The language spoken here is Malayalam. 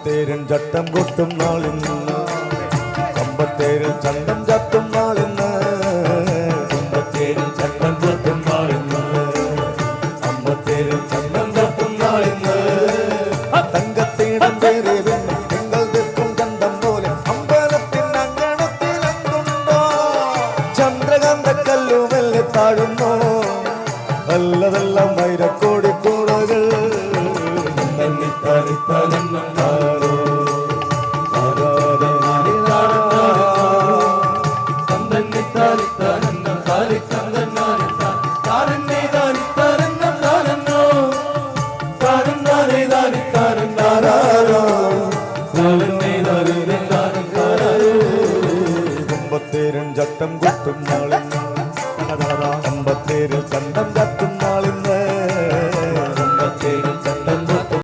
കുമ്പത്തേരിൻ ചട്ടം കൊട്ടും നാളിന്ന് കുമ്പത്തേരിൽ ചണ്ടം ചത്തും നാളിന്ന് കുമ്പത്തേരിൽ ചട്ടം കൊട്ടും നാളിന്ന് അമ്പത്തേരിൽ ചണ്ടം ചത്തും നാളിന്ന് തങ്കത്തേടം പേരെ തിങ്കൾ തീർക്കും ചന്തം പോലെ അമ്പലത്തിൻ അങ്കണത്തിലെന്തുണ്ടോ ചന്ദ്രകാന്ത കല്ലുമെല്ലെ താഴുന്നോ വല്ലതെല്ലാം വൈരക്കോടി കൂടകൾ കുമ്പത്തേരൻ ചട്ടം കൊട്ടും നാളെ